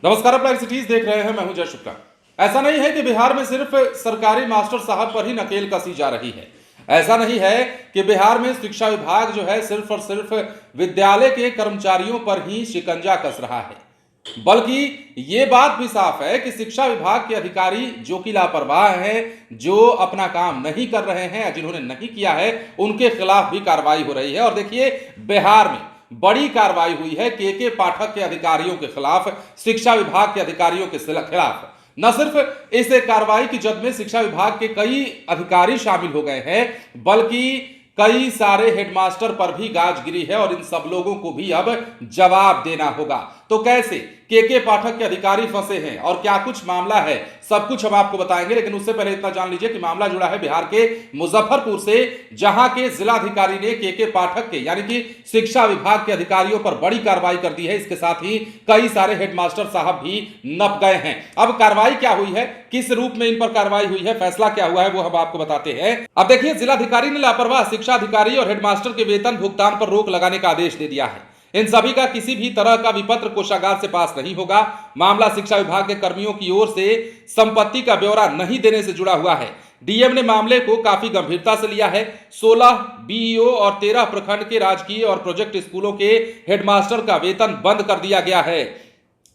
नमस्कार, आप सिटीज देख रहे हैं। मैं हूं जय शुक्ला। ऐसा नहीं है कि बिहार में सिर्फ सरकारी मास्टर साहब पर ही नकेल कसी जा रही है। ऐसा नहीं है कि बिहार में शिक्षा विभाग जो है सिर्फ और सिर्फ विद्यालय के कर्मचारियों पर ही शिकंजा कस रहा है, बल्कि ये बात भी साफ है कि शिक्षा विभाग के अधिकारी जो कि लापरवाह हैं, जो अपना काम नहीं कर रहे हैं, जिन्होंने नहीं किया है, उनके खिलाफ भी कार्रवाई हो रही है। और देखिए, बिहार में बड़ी कार्रवाई हुई है के पाठक के अधिकारियों के खिलाफ, शिक्षा विभाग के अधिकारियों के खिलाफ। न सिर्फ इस कार्रवाई की जद में शिक्षा विभाग के कई अधिकारी शामिल हो गए हैं, बल्कि कई सारे हेडमास्टर पर भी गाज गिरी है और इन सब लोगों को भी अब जवाब देना होगा। तो कैसे के पाठक के अधिकारी फंसे हैं और क्या कुछ मामला है, सब कुछ हम आपको बताएंगे। लेकिन उससे पहले इतना जान लीजिए कि मामला जुड़ा है बिहार के मुजफ्फरपुर से, जहां के जिलाधिकारी ने के पाठक के यानी कि शिक्षा विभाग के अधिकारियों पर बड़ी कार्रवाई कर दी है। इसके साथ ही कई सारे हेडमास्टर साहब भी नप गए हैं। अब कार्रवाई क्या हुई है, किस रूप में इन पर कार्रवाई हुई है, फैसला क्या हुआ है, वो हम आपको बताते हैं। अब देखिए, जिलाधिकारी ने लापरवाह शिक्षा अधिकारी और हेडमास्टर के वेतन भुगतान पर रोक लगाने का आदेश दे दिया है। इन सभी का किसी भी तरह का विपत्र कोषागार से पास नहीं होगा। मामला शिक्षा विभाग के कर्मियों की ओर से संपत्ति का ब्यौरा नहीं देने से जुड़ा हुआ है। डीएम ने मामले को काफी गंभीरता से लिया है। 16 बीईओ और 13 प्रखंड के राजकीय और प्रोजेक्ट स्कूलों के हेडमास्टर का वेतन बंद कर दिया गया है।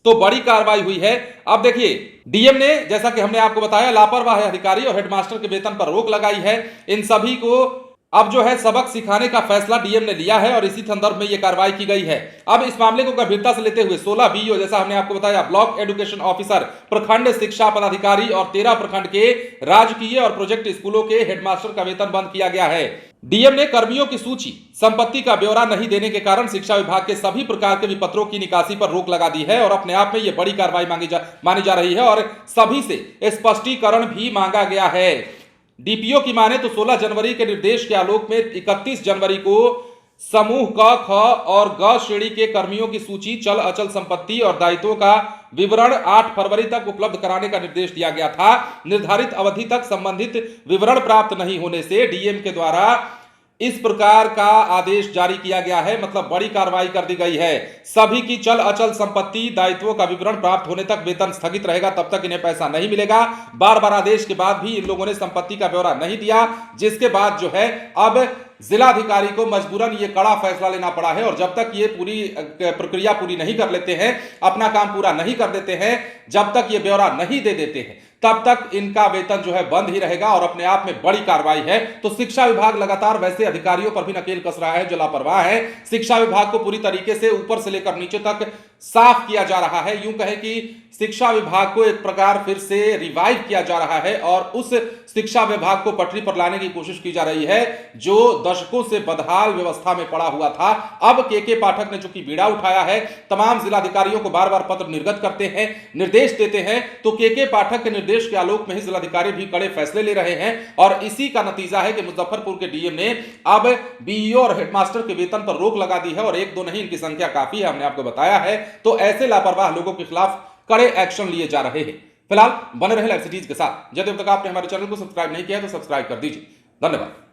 तो बड़ी कार्रवाई हुई है। अब देखिए, डीएम ने, जैसा कि हमने आपको बताया, लापरवाह अधिकारी और हेडमास्टर के वेतन पर रोक लगाई है। इन सभी को अब जो है सबक सिखाने का फैसला डीएम ने लिया है और इसी संदर्भ में यह कार्रवाई की गई है। अब इस मामले को गंभीरता से लेते हुए 16 बीईओ, जैसा हमने आपको बताया, ब्लॉक एजुकेशन ऑफिसर, प्रखंड शिक्षा पदाधिकारी और 13 प्रखंड के राजकीय और प्रोजेक्ट स्कूलों के हेडमास्टर का वेतन बंद किया गया है। डीएम ने कर्मियों की सूची, संपत्ति का ब्यौरा नहीं देने के कारण शिक्षा विभाग के सभी प्रकार के विपत्रों की निकासी पर रोक लगा दी है और अपने आप में यह बड़ी कार्रवाई मानी जा रही है और सभी से स्पष्टीकरण भी मांगा गया है। डीपीओ की माने तो 16 जनवरी के निर्देश के आलोक में 31 जनवरी को समूह क, ख और ग श्रेणी के कर्मियों की सूची, चल अचल संपत्ति और दायित्वों का विवरण 8 फरवरी तक उपलब्ध कराने का निर्देश दिया गया था। निर्धारित अवधि तक संबंधित विवरण प्राप्त नहीं होने से डीएम के द्वारा इस प्रकार का आदेश जारी किया गया है। मतलब बड़ी कार्रवाई कर दी गई है। सभी की चल अचल संपत्ति, दायित्वों का विवरण प्राप्त होने तक वेतन स्थगित रहेगा, तब तक इन्हें पैसा नहीं मिलेगा। बार बार आदेश के बाद भी इन लोगों ने संपत्ति का ब्यौरा नहीं दिया, जिसके बाद जो है अब जिलाधिकारी को मजबूरन ये कड़ा फैसला लेना पड़ा है। और जब तक ये पूरी प्रक्रिया पूरी नहीं कर लेते हैं, अपना काम पूरा नहीं कर देते हैं, जब तक ये ब्यौरा नहीं दे देते हैं, तब तक इनका वेतन जो है बंद ही रहेगा और अपने आप में बड़ी कार्रवाई है। तो शिक्षा विभाग लगातार वैसे अधिकारियों पर भी नकेल कस रहा है जो लापरवाह है। शिक्षा विभाग को पूरी तरीके से ऊपर से लेकर नीचे तक साफ किया जा रहा है। यूं कहे कि शिक्षा विभाग को एक प्रकार फिर से रिवाइव किया जा रहा है और उस शिक्षा विभाग को पटरी पर लाने की कोशिश की जा रही है जो दशकों से बदहाल व्यवस्था में पड़ा हुआ था। अब के पाठक ने चूंकि बीड़ा उठाया है, तमाम जिलाधिकारियों को बार बार पत्र निर्गत करते हैं, निर्देश देते हैं, तो के पाठक के निर्देश के आलोक में ही जिलाधिकारी भी कड़े फैसले ले रहे हैं। और इसी का नतीजा है कि मुजफ्फरपुर के डीएम ने अब बीईओ और हेडमास्टर के वेतन पर रोक लगा दी है और एक दो नहीं, इनकी संख्या काफी है, हमने आपको बताया है। तो ऐसे लापरवाह लोगों के खिलाफ कड़े एक्शन लिए जा रहे हैं। फिलहाल बने रहे लाइव सिटीज के साथ। जब तक आपने हमारे चैनल को सब्सक्राइब नहीं किया तो सब्सक्राइब कर दीजिए। धन्यवाद।